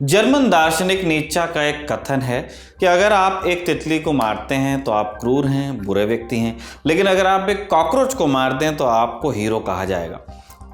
German दार्शनिक Nietzsche का एक कथन है कि अगर आप एक तितली को मारते हैं तो आप क्रूर हैं, बुरे व्यक्ति हैं, लेकिन अगर आप एक कॉकरोच को मार दें तो आपको हीरो कहा जाएगा।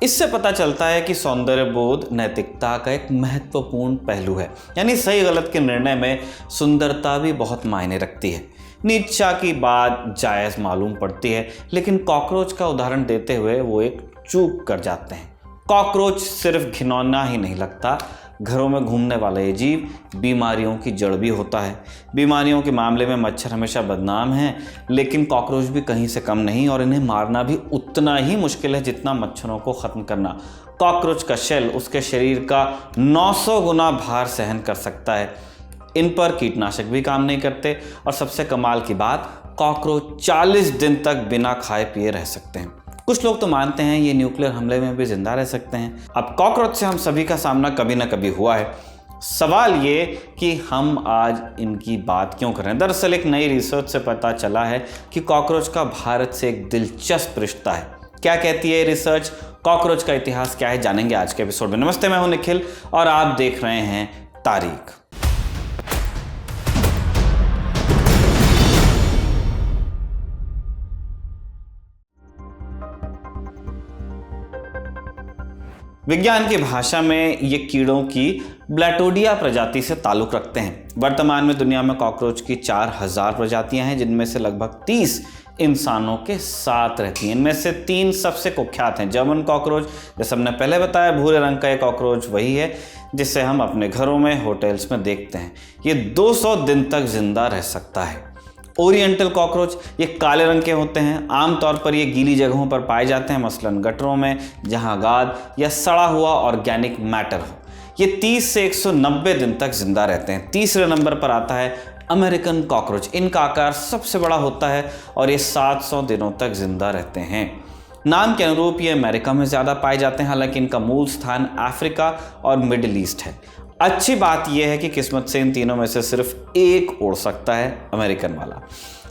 इससे पता चलता है कि सौंदर्य बोध नैतिकता का एक महत्वपूर्ण पहलू है, यानी सही गलत के निर्णय में सुंदरता भी बहुत मायने रखती है। नीत्शे की बात जायज़ मालूम पड़ती है, लेकिन कॉकरोच का उदाहरण देते हुए वो एक चूक कर जाते हैं। कॉकरोच सिर्फ घिनौना ही नहीं लगता, घरों में घूमने वाला ये जीव बीमारियों की जड़ भी होता है। बीमारियों के मामले में मच्छर हमेशा बदनाम हैं, लेकिन कॉकरोच भी कहीं से कम नहीं, और इन्हें मारना भी उतना ही मुश्किल है जितना मच्छरों को ख़त्म करना। कॉकरोच का शेल उसके शरीर का 900 गुना भार सहन कर सकता है। इन पर कीटनाशक भी काम नहीं करते, और सबसे कमाल की बात, कॉकरोच 40 दिन तक बिना खाए पिए रह सकते हैं। कुछ लोग तो मानते हैं ये न्यूक्लियर हमले में भी जिंदा रह सकते हैं। अब कॉकरोच से हम सभी का सामना कभी ना कभी हुआ है। सवाल ये कि हम आज इनकी बात क्यों कर रहे हैं। दरअसल एक नई रिसर्च से पता चला है कि कॉकरोच का भारत से एक दिलचस्प रिश्ता है। क्या कहती है रिसर्च, कॉकरोच का इतिहास क्या है, जानेंगे आज के एपिसोड में। नमस्ते, मैं हूं निखिल और आप देख रहे हैं तारीख। विज्ञान की भाषा में ये कीड़ों की ब्लैटोडिया प्रजाति से ताल्लुक़ रखते हैं। वर्तमान में दुनिया में कॉकरोच की 4000 प्रजातियां हैं, जिनमें से लगभग 30 इंसानों के साथ रहती हैं। इनमें से 3 सबसे कुख्यात हैं। जर्मन कॉकरोच, जैसे हमने पहले बताया, भूरे रंग का एक कॉकरोच वही है जिसे हम अपने घरों में, होटल्स में देखते हैं। ये 200 दिन तक जिंदा रह सकता है। ओरिएंटल कॉकरोच, ये काले रंग के होते हैं। आमतौर पर ये गीली जगहों पर पाए जाते हैं, मसलन गटरों में, जहां गाद या सड़ा हुआ ऑर्गेनिक मैटर हो। ये 30 से 190 दिन तक जिंदा रहते हैं। तीसरे नंबर पर आता है अमेरिकन कॉकरोच। इनका आकार सबसे बड़ा होता है और ये 700 दिनों तक जिंदा रहते हैं। नाम के अनुरूप ये अमेरिका में ज़्यादा पाए जाते हैं, हालांकि इनका मूल स्थान अफ्रीका और मिडिल ईस्ट है। अच्छी बात यह है कि किस्मत से इन तीनों में से सिर्फ एक उड़ सकता है, अमेरिकन वाला।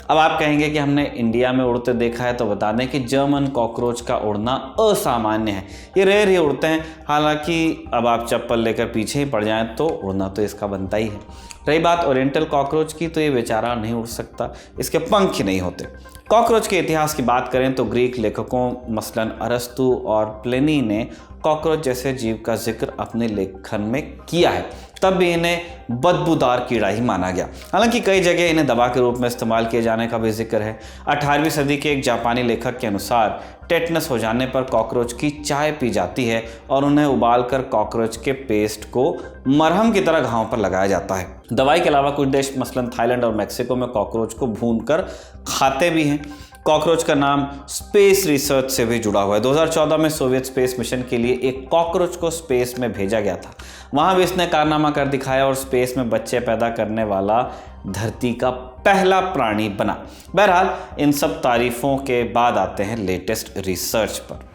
अब आप कहेंगे कि हमने इंडिया में उड़ते देखा है, तो बता दें कि जर्मन कॉकरोच का उड़ना असामान्य है। ये रेयर ही उड़ते हैं, हालांकि अब आप चप्पल लेकर पीछे ही पड़ जाएं तो उड़ना तो इसका बनता ही है। रही बात ओरिएंटल कॉकरोच की, तो ये बेचारा नहीं उड़ सकता, इसके पंख ही नहीं होते। कॉकरोच के इतिहास की बात करें तो ग्रीक लेखकों मसलन अरस्तु और प्लिनी ने कॉकरोच जैसे जीव का जिक्र अपने लेखन में किया है। तब भी इन्हें बदबूदार कीड़ा ही माना गया। हालांकि कई जगह इन्हें दवा के रूप में इस्तेमाल किए जाने का भी जिक्र है। 18वीं सदी के एक जापानी लेखक के अनुसार टेटनस हो जाने पर कॉकरोच की चाय पी जाती है और उन्हें उबालकर कॉकरोच के पेस्ट को मरहम की तरह घावों पर लगाया जाता है। दवाई के अलावा कुछ देश मसलन थाईलैंड और मेक्सिको में कॉकरोच को भूनकर खाते भी हैं। कॉकरोच का नाम स्पेस रिसर्च से भी जुड़ा हुआ है। 2014 में सोवियत स्पेस मिशन के लिए एक कॉकरोच को स्पेस में भेजा गया था। वहां भी इसने कारनामा कर दिखाया और स्पेस में बच्चे पैदा करने वाला धरती का पहला प्राणी बना। बहरहाल, इन सब तारीफों के बाद आते हैं लेटेस्ट रिसर्च पर।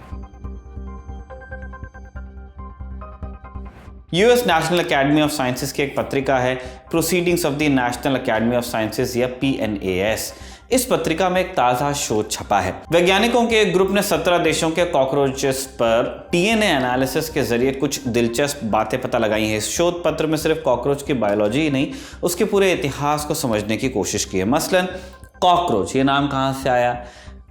US national academy of sciences की एक पत्रिका है proceedings of the national academy of sciences या PNAS। इस पत्रिका में एक ताज़ा शोध छपा है। वैज्ञानिकों के एक ग्रुप ने 17 देशों के कॉकरोचेस पर DNA एनालिसिस के जरिए कुछ दिलचस्प बातें पता लगाई हैं। इस शोध पत्र में सिर्फ कॉकरोच की बायोलॉजी ही नहीं, उसके पूरे इतिहास को समझने की कोशिश की है। मसलन कॉकरोच, ये नाम कहाँ से आया?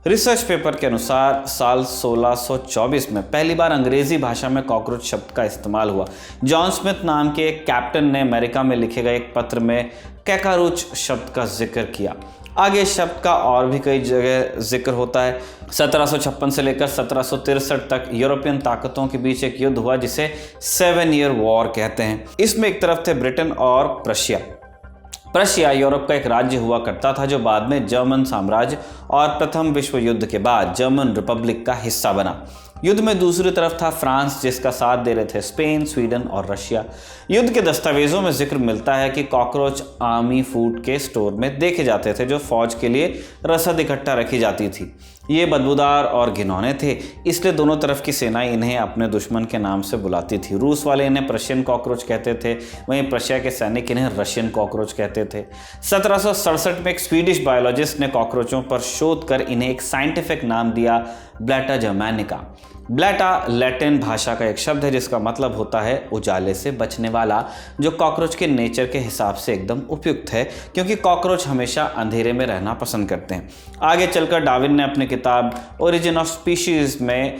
रिसर्च पेपर के अनुसार साल 1624 में पहली बार अंग्रेजी भाषा में कॉकरोच शब्द का इस्तेमाल हुआ। जॉन स्मिथ नाम के एक कैप्टन ने अमेरिका में लिखे गए एक पत्र में कैकारूच शब्द का जिक्र किया। आगे शब्द का और भी कई जगह जिक्र होता है। 1756 से लेकर 1763 तक यूरोपियन ताकतों के बीच एक युद्ध हुआ जिसे 7 ईयर वॉर कहते हैं। इसमें एक तरफ थे ब्रिटेन और प्रशिया यूरोप का एक राज्य हुआ करता था जो बाद में जर्मन साम्राज्य और प्रथम विश्व युद्ध के बाद जर्मन रिपब्लिक का हिस्सा बना। युद्ध में दूसरी तरफ था फ्रांस, जिसका साथ दे रहे थे स्पेन, स्वीडन और रशिया। युद्ध के दस्तावेजों में जिक्र मिलता है कि कॉकरोच आर्मी फूड के स्टोर में देखे जाते थे जो फौज के लिए रसद इकट्ठा रखी जाती थी। ये बदबूदार और घिनौने थे, इसलिए दोनों तरफ की सेनाएं इन्हें अपने दुश्मन के नाम से बुलाती थी। रूस वाले इन्हें प्रशियन कॉकरोच कहते थे, वहीं प्रशिया के सैनिक इन्हें रशियन कॉकरोच कहते थे। 1767 में एक स्वीडिश बायोलॉजिस्ट ने कॉकरोचों पर शोध कर इन्हें एक साइंटिफिक नाम दिया, ब्लैटा जर्मैनिका। ब्लैटा लैटिन भाषा का एक शब्द है जिसका मतलब होता है उजाले से बचने वाला, जो कॉकरोच के नेचर के हिसाब से एकदम उपयुक्त है क्योंकि कॉकरोच हमेशा अंधेरे में रहना पसंद करते हैं। आगे चलकर डार्विन ने अपनी किताब ओरिजिन ऑफ स्पीशीज में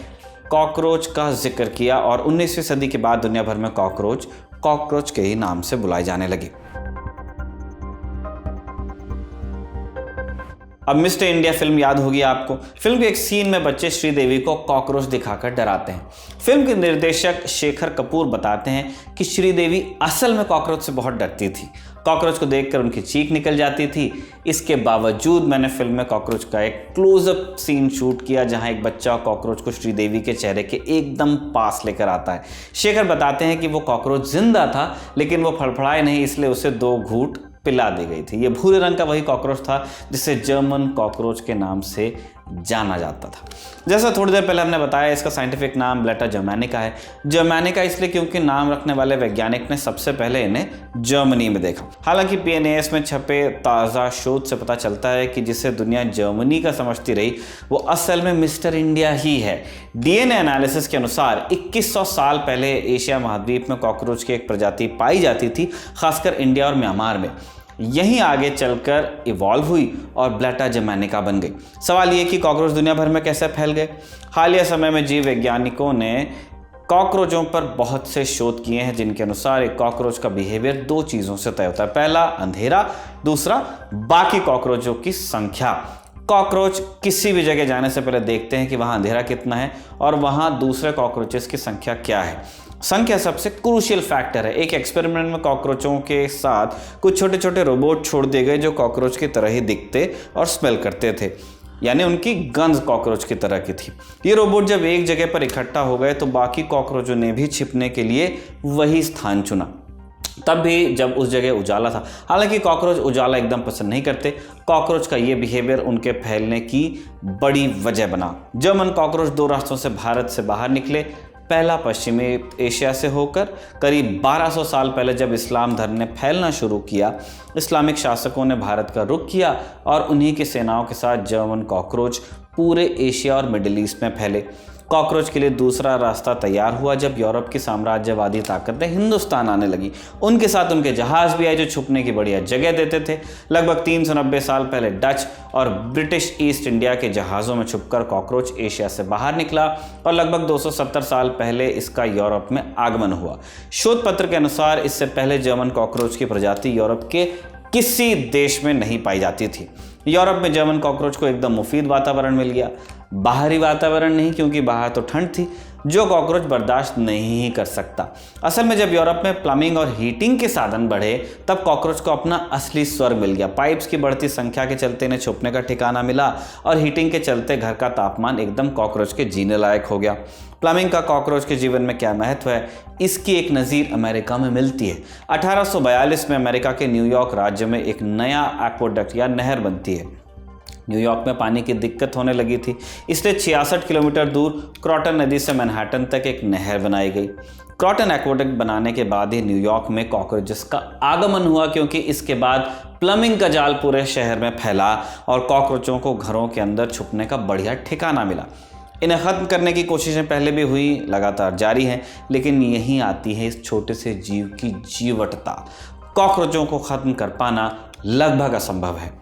कॉकरोच का जिक्र किया और 19वीं सदी के बाद दुनिया भर में कॉकरोच के ही नाम से बुलाए जाने लगे। अब मिस्टर इंडिया फिल्म याद होगी आपको। फिल्म के एक सीन में बच्चे श्रीदेवी को कॉकरोच दिखाकर डराते हैं। फिल्म के निर्देशक शेखर कपूर बताते हैं कि श्रीदेवी असल में कॉकरोच से बहुत डरती थी। कॉकरोच को देखकर उनकी चीख निकल जाती थी। इसके बावजूद मैंने फिल्म में कॉकरोच का एक क्लोजअप सीन शूट किया जहां एक बच्चा कॉकरोच को श्रीदेवी के चेहरे के एकदम पास लेकर आता है। शेखर बताते हैं कि वो कॉकरोच जिंदा था लेकिन वो फड़फड़ाए नहीं, इसलिए उसे 2 घूंट पिला दी गई थी। ये भूरे रंग का वही कॉकरोच था जिसे जर्मन कॉकरोच के नाम से जाना जाता था। जैसा थोड़ी देर पहले हमने बताया, इसका साइंटिफिक नाम ब्लैटा जर्मैनिका है। जर्मैनिका इसलिए क्योंकि नाम रखने वाले वैज्ञानिक ने सबसे पहले इन्हें जर्मनी में देखा। हालांकि PNAS में छपे ताज़ा शोध से पता चलता है कि जिसे दुनिया जर्मनी का समझती रही वो असल में मिस्टर इंडिया ही है। DNA एनालिसिस के अनुसार 2100 साल पहले एशिया महाद्वीप में कॉकरोच की एक प्रजाति पाई जाती थी, खासकर इंडिया और म्यांमार में। यहीं आगे चलकर इवॉल्व हुई और ब्लैटा जर्मैनिका बन गई। सवाल ये कि कॉकरोच दुनिया भर में कैसे फैल गए। हालिया समय में जीव वैज्ञानिकों ने कॉकरोचों पर बहुत से शोध किए हैं जिनके अनुसार एक कॉकरोच का बिहेवियर 2 चीज़ों से तय होता है। पहला अंधेरा, दूसरा बाकी कॉकरोचों की संख्या। कॉकरोच किसी भी जगह जाने से पहले देखते हैं कि वहाँ अंधेरा कितना है और वहाँ दूसरे कॉकरोचेस की संख्या क्या है। संख्या सबसे क्रूशियल फैक्टर है। एक एक्सपेरिमेंट में कॉकरोचों के साथ कुछ छोटे छोटे रोबोट छोड़ दिए गए जो कॉकरोच की तरह ही दिखते और स्मेल करते थे, यानी उनकी गंध कॉकरोच की तरह की थी। ये रोबोट जब एक जगह पर इकट्ठा हो गए तो बाकी कॉकरोचों ने भी छिपने के लिए वही स्थान चुना, तब भी जब उस जगह उजाला था। हालांकि कॉकरोच उजाला एकदम पसंद नहीं करते। कॉकरोच का ये बिहेवियर उनके फैलने की बड़ी वजह बना। जर्मन कॉकरोच 2 रास्तों से भारत से बाहर निकले। पहला पश्चिमी एशिया से होकर। करीब 1200 साल पहले जब इस्लाम धर्म ने फैलना शुरू किया, इस्लामिक शासकों ने भारत का रुख किया और उन्हीं की सेनाओं के साथ जर्मन कॉकरोच पूरे एशिया और मिडिल ईस्ट में फैले। कॉकरोच के लिए दूसरा रास्ता तैयार हुआ जब यूरोप की साम्राज्यवादी ताकतें हिंदुस्तान आने लगी। उनके साथ उनके जहाज भी आए जो छुपने की बढ़िया जगह देते थे। लगभग 390 साल पहले डच और ब्रिटिश ईस्ट इंडिया के जहाज़ों में छुपकर कॉकरोच एशिया से बाहर निकला और लगभग 270 साल पहले इसका यूरोप में आगमन हुआ। शोध पत्र के अनुसार इससे पहले जर्मन कॉकरोच की प्रजाति यूरोप के किसी देश में नहीं पाई जाती थी। यूरोप में जर्मन कॉकरोच को एकदम मुफीद वातावरण मिल गया। बाहरी वातावरण नहीं, क्योंकि बाहर तो ठंड थी जो कॉकरोच बर्दाश्त नहीं ही कर सकता। असल में जब यूरोप में प्लम्बिंग और हीटिंग के साधन बढ़े तब कॉकरोच को अपना असली स्वर्ग मिल गया। पाइप्स की बढ़ती संख्या के चलते इन्हें छुपने का ठिकाना मिला और हीटिंग के चलते घर का तापमान एकदम कॉकरोच के जीने लायक हो गया। प्लम्बिंग का कॉकरोच के जीवन में क्या महत्व है, इसकी एक नज़ीर अमेरिका में मिलती है। 1842 में अमेरिका के न्यूयॉर्क राज्य में एक नया एक्वाडक्ट या नहर बनती है। न्यूयॉर्क में पानी की दिक्कत होने लगी थी, इसलिए 66 किलोमीटर दूर क्रॉटन नदी से मैनहट्टन तक एक नहर बनाई गई। क्रॉटन एक्वाडक्ट बनाने के बाद ही न्यूयॉर्क में कॉकरोचेस का आगमन हुआ, क्योंकि इसके बाद प्लम्बिंग का जाल पूरे शहर में फैला और कॉकरोचों को घरों के अंदर छुपने का बढ़िया ठिकाना मिला। इन्हें ख़त्म करने की कोशिशें पहले भी हुई, लगातार जारी हैं, लेकिन यहीं आती है इस छोटे से जीव की जीवटता। कॉकरोचों को ख़त्म कर पाना लगभग असंभव है।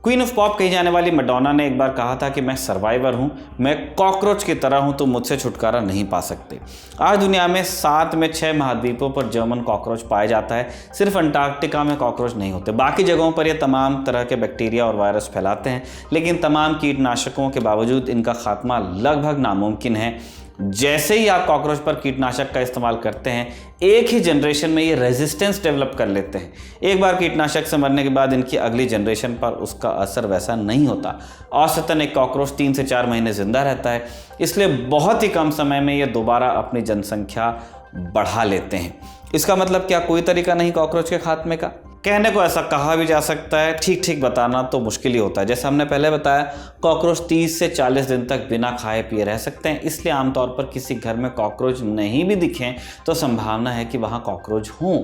क्वीन ऑफ पॉप कही जाने वाली मैडोना ने एक बार कहा था कि मैं सर्वाइवर हूं, मैं कॉकरोच की तरह हूं, तो मुझसे छुटकारा नहीं पा सकते। आज दुनिया में 7 में 6 महाद्वीपों पर जर्मन कॉकरोच पाया जाता है। सिर्फ अंटार्कटिका में कॉकरोच नहीं होते, बाकी जगहों पर ये तमाम तरह के बैक्टीरिया और वायरस फैलाते हैं, लेकिन तमाम कीटनाशकों के बावजूद इनका खात्मा लगभग नामुमकिन है। जैसे ही आप कॉकरोच पर कीटनाशक का इस्तेमाल करते हैं, एक ही जनरेशन में ये रेजिस्टेंस डेवलप कर लेते हैं। एक बार कीटनाशक से मरने के बाद इनकी अगली जनरेशन पर उसका असर वैसा नहीं होता। औसतन एक कॉकरोच 3 से 4 महीने जिंदा रहता है, इसलिए बहुत ही कम समय में ये दोबारा अपनी जनसंख्या बढ़ा लेते हैं। इसका मतलब क्या कोई तरीका नहीं कॉकरोच के खात्मे का? कहने को ऐसा कहा भी जा सकता है, ठीक ठीक बताना तो मुश्किल ही होता है। जैसे हमने पहले बताया, कॉकरोच 30 से 40 दिन तक बिना खाए पिए रह सकते हैं, इसलिए आमतौर पर किसी घर में कॉकरोच नहीं भी दिखें तो संभावना है कि वहाँ कॉकरोच हों।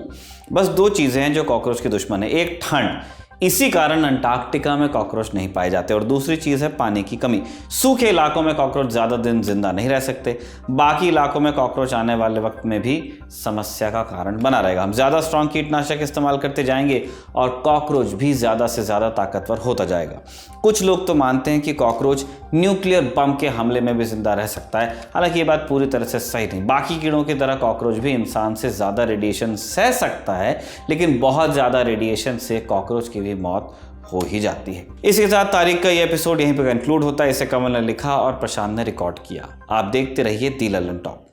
बस 2 चीज़ें हैं जो कॉकरोच के दुश्मन है, एक ठंड, इसी कारण अंटार्कटिका में कॉकरोच नहीं पाए जाते। और दूसरी चीज़ है पानी की कमी। सूखे इलाकों में कॉकरोच ज़्यादा दिन जिंदा नहीं रह सकते। बाकी इलाकों में कॉकरोच आने वाले वक्त में भी समस्या का कारण बना रहेगा। हम ज़्यादा स्ट्रॉन्ग कीटनाशक इस्तेमाल करते जाएंगे और कॉकरोच भी ज़्यादा से ज़्यादा ताकतवर होता जाएगा। कुछ लोग तो मानते हैं कि कॉकरोच न्यूक्लियर बम के हमले में भी जिंदा रह सकता है। हालांकि ये बात पूरी तरह से सही नहीं। बाकी कीड़ों की तरह कॉकरोच भी इंसान से ज़्यादा रेडिएशन सह सकता है, लेकिन बहुत ज़्यादा रेडिएशन से कॉकरोच की भी मौत हो ही जाती है। इसके साथ तारीख का ये एपिसोड यहीं पे कंक्लूड होता है। इसे कमल ने लिखा और प्रशांत ने रिकॉर्ड किया। आप देखते रहिए दी ललन टॉक।